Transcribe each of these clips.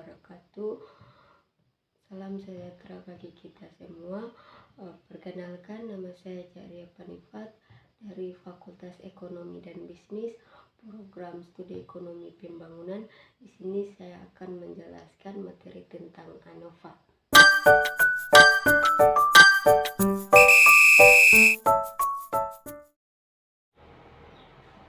wabarakatuh. Salam sejahtera bagi kita semua. Perkenalkan, nama saya Caria Panifat dari Fakultas Ekonomi dan Bisnis, program studi Ekonomi Pembangunan. Di sini saya akan menjelaskan materi tentang ANOVA.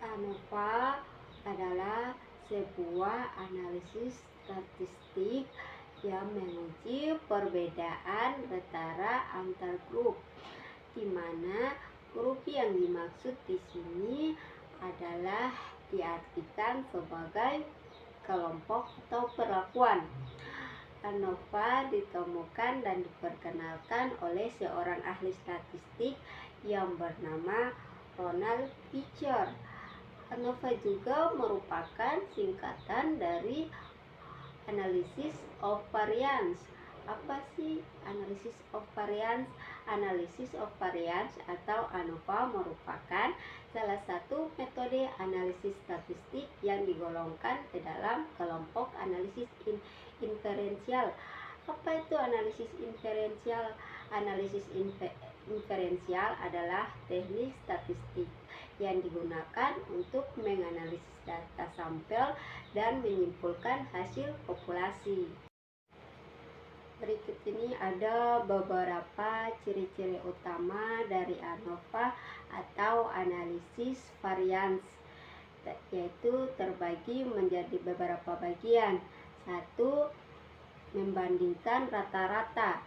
ANOVA adalah sebuah analisis statistik yang menguji perbedaan antara antar grup, di mana grup yang dimaksud di sini adalah diartikan sebagai kelompok atau perlakuan. ANOVA ditemukan dan diperkenalkan oleh seorang ahli statistik yang bernama Ronald Fisher. ANOVA juga merupakan singkatan dari Analysis of Variance. Apa sih Analysis of Variance? Analysis of Variance atau ANOVA merupakan salah satu metode analisis statistik yang digolongkan ke dalam kelompok analisis inferensial. Apa itu analisis inferensial? Analisis inferensial adalah teknik statistik yang digunakan untuk menganalisis data sampel dan menyimpulkan hasil populasi. Berikut ini ada beberapa ciri-ciri utama dari ANOVA atau analisis varians, yaitu terbagi menjadi beberapa bagian. 1. Membandingkan rata-rata,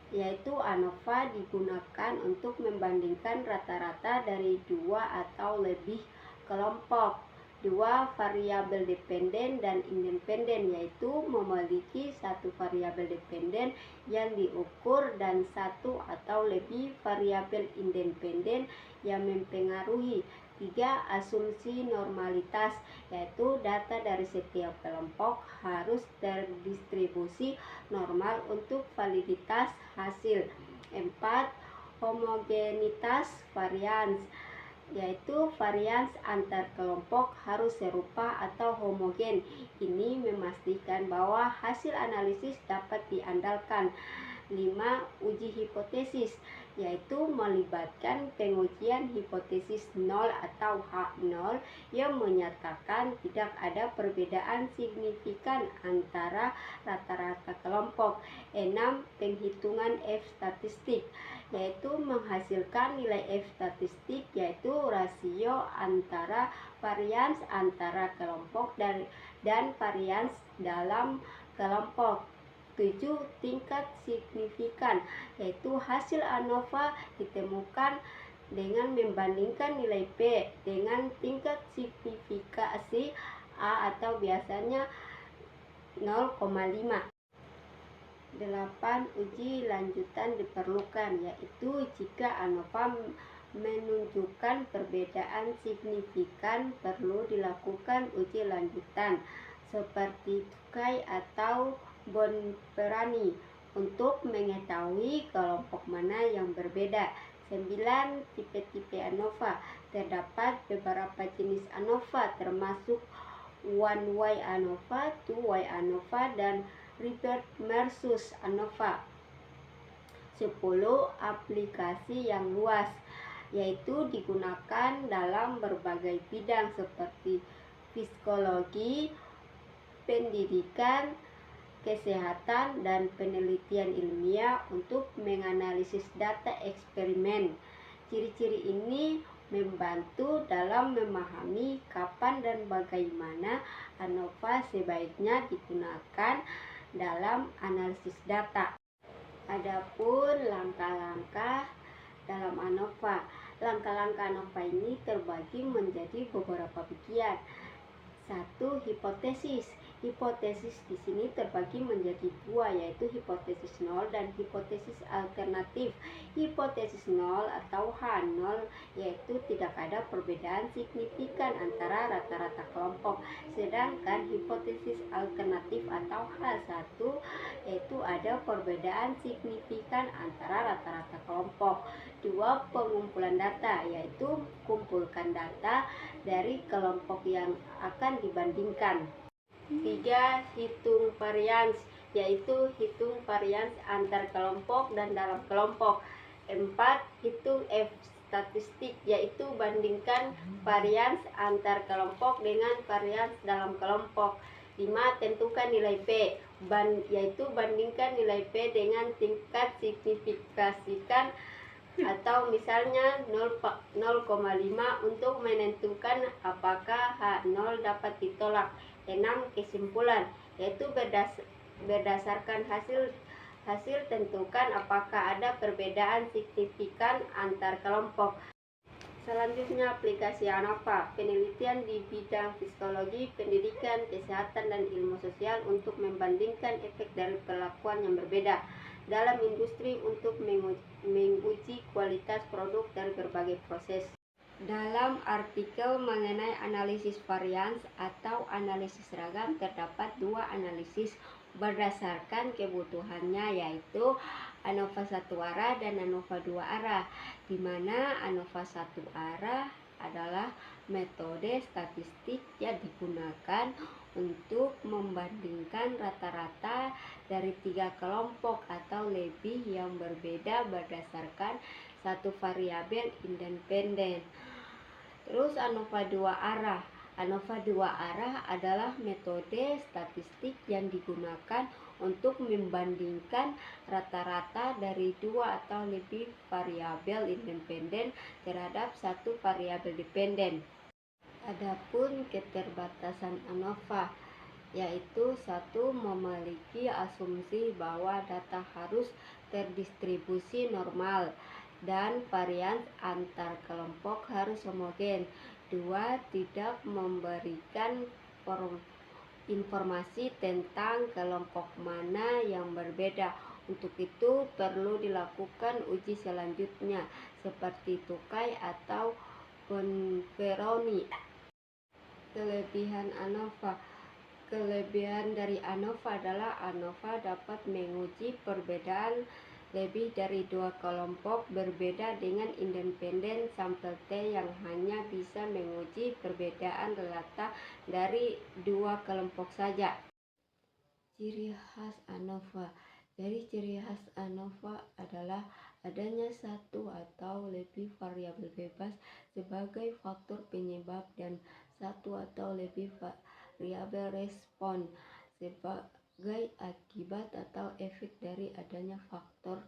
yaitu ANOVA digunakan untuk membandingkan rata-rata dari dua atau lebih kelompok. 2. Variabel dependen dan independen, yaitu memiliki satu variabel dependen yang diukur dan satu atau lebih variabel independen yang mempengaruhi. 3. Asumsi normalitas, yaitu data dari setiap kelompok harus terdistribusi normal untuk validitas hasil. 4. Homogenitas varians, yaitu varians antar kelompok harus serupa atau homogen. Ini memastikan bahwa hasil analisis dapat diandalkan. 5. Uji hipotesis, yaitu melibatkan pengujian hipotesis nol atau H0 yang menyatakan tidak ada perbedaan signifikan antara rata-rata kelompok. 6. Penghitungan F statistik, yaitu menghasilkan nilai F statistik, yaitu rasio antara varians antara kelompok dan varians dalam kelompok. 7. Tingkat signifikan, yaitu hasil ANOVA ditemukan dengan membandingkan nilai P dengan tingkat signifikasi A atau biasanya 0,5. 8. Uji lanjutan diperlukan, yaitu jika ANOVA menunjukkan perbedaan signifikan perlu dilakukan uji lanjutan seperti Tukey atau Bonferroni untuk mengetahui kelompok mana yang berbeda. 9. Tipe-tipe ANOVA. Terdapat beberapa jenis ANOVA termasuk one-way ANOVA, two-way ANOVA, dan reverse ANOVA. 10. Aplikasi yang luas, yaitu digunakan dalam berbagai bidang seperti psikologi, pendidikan, kesehatan, dan penelitian ilmiah untuk menganalisis data eksperimen. Ciri-ciri ini membantu dalam memahami kapan dan bagaimana ANOVA sebaiknya digunakan dalam analisis data. Adapun langkah-langkah dalam ANOVA. Langkah-langkah ANOVA ini terbagi menjadi beberapa bagian. 1. Hipotesis. Hipotesis di sini terbagi menjadi dua, yaitu hipotesis nol dan hipotesis alternatif. Hipotesis nol atau H0, yaitu tidak ada perbedaan signifikan antara rata-rata kelompok. Sedangkan hipotesis alternatif atau H1, yaitu ada perbedaan signifikan antara rata-rata kelompok. 2. Pengumpulan data, yaitu kumpulkan data dari kelompok yang akan dibandingkan. 3. Hitung varians, yaitu hitung varians antar kelompok dan dalam kelompok. 4. Hitung F statistik, yaitu bandingkan varians antar kelompok dengan varians dalam kelompok. 5. Tentukan nilai P, yaitu bandingkan nilai P dengan tingkat signifikasikan atau misalnya 0,5 untuk menentukan apakah H0 dapat ditolak. 6. Kesimpulan, yaitu berdasarkan hasil tentukan apakah ada perbedaan signifikan antar kelompok. Selanjutnya, aplikasi ANOVA, penelitian di bidang psikologi, pendidikan, kesehatan, dan ilmu sosial untuk membandingkan efek dari perlakuan yang berbeda dalam industri untuk menguji kualitas produk dari berbagai proses. Dalam artikel mengenai analisis varians atau analisis seragam, terdapat 2 analisis berdasarkan kebutuhannya, yaitu ANOVA 1 arah dan ANOVA 2 arah, di mana ANOVA 1 arah adalah metode statistik yang digunakan untuk membandingkan rata-rata dari 3 kelompok atau lebih yang berbeda berdasarkan satu variabel independen. Terus ANOVA 2 arah. ANOVA 2 arah adalah metode statistik yang digunakan untuk membandingkan rata-rata dari 2 atau lebih variabel independen terhadap satu variabel dependen. Adapun keterbatasan ANOVA, yaitu 1. Memiliki asumsi bahwa data harus terdistribusi normal dan varians antar kelompok harus homogen. 2. Tidak memberikan informasi tentang kelompok mana yang berbeda. Untuk itu perlu dilakukan uji selanjutnya seperti Tukay atau Bonferroni. Kelebihan ANOVA. Kelebihan dari ANOVA adalah ANOVA dapat menguji perbedaan lebih dari 2 kelompok berbeda dengan independen sampel T yang hanya bisa menguji perbedaan rata dari 2 kelompok saja. Ciri khas ANOVA. Jadi ciri khas ANOVA adalah adanya satu atau lebih variabel bebas sebagai faktor penyebab dan satu atau lebih variabel respon sebagai akibat atau efek dari adanya faktor.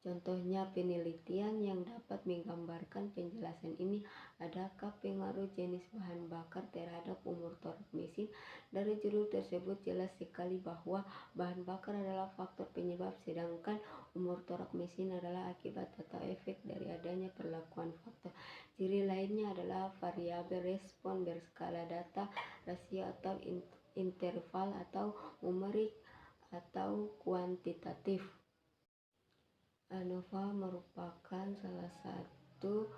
Contohnya penelitian yang dapat menggambarkan penjelasan ini, adakah pengaruh jenis bahan bakar terhadap umur torak mesin? Dari judul tersebut jelas sekali bahwa bahan bakar adalah faktor penyebab, sedangkan umur torak mesin adalah akibat atau efek dari adanya perlakuan faktor. Ciri lainnya adalah variabel respon berskala data, rasio atau interval atau numerik atau kuantitatif. ANOVA merupakan salah satu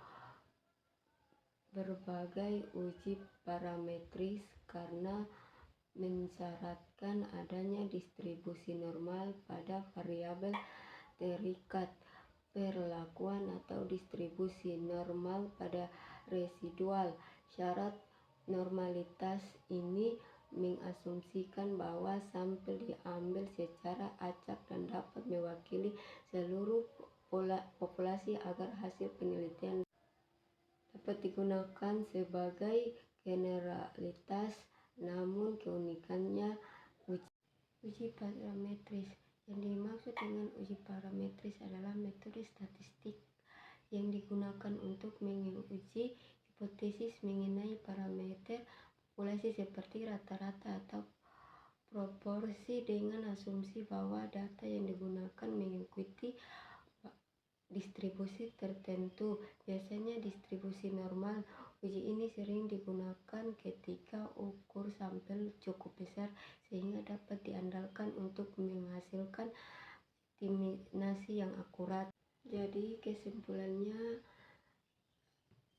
berbagai uji parametris karena mensyaratkan adanya distribusi normal pada variabel terikat, perlakuan atau distribusi normal pada residual. Syarat normalitas ini mengasumsikan bahwa sampel diambil secara acak dan dapat mewakili seluruh populasi agar hasil penelitian dapat digunakan sebagai generalitas. Namun keunikannya uji parametris. Yang dimaksud dengan uji parametris adalah metode statistik yang digunakan untuk menguji hipotesis mengenai parameter populasi seperti rata-rata atau proporsi dengan asumsi bahwa data yang digunakan mengikuti distribusi tertentu, biasanya distribusi normal. Uji ini sering digunakan ketika ukur sampel cukup besar sehingga dapat diandalkan untuk menghasilkan estimasi yang akurat. Jadi kesimpulannya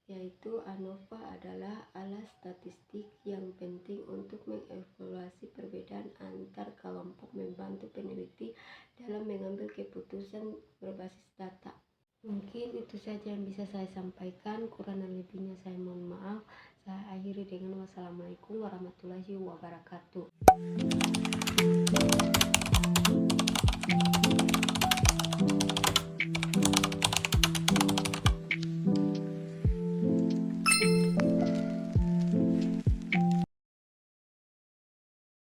yaitu ANOVA adalah alat statistik yang penting untuk mengevaluasi perbedaan antar kelompok, membantu peneliti dalam mengambil keputusan berbasis data. Mungkin itu saja yang bisa saya sampaikan, kurang dan lebihnya saya mohon maaf. Saya akhiri dengan wassalamualaikum warahmatullahi wabarakatuh.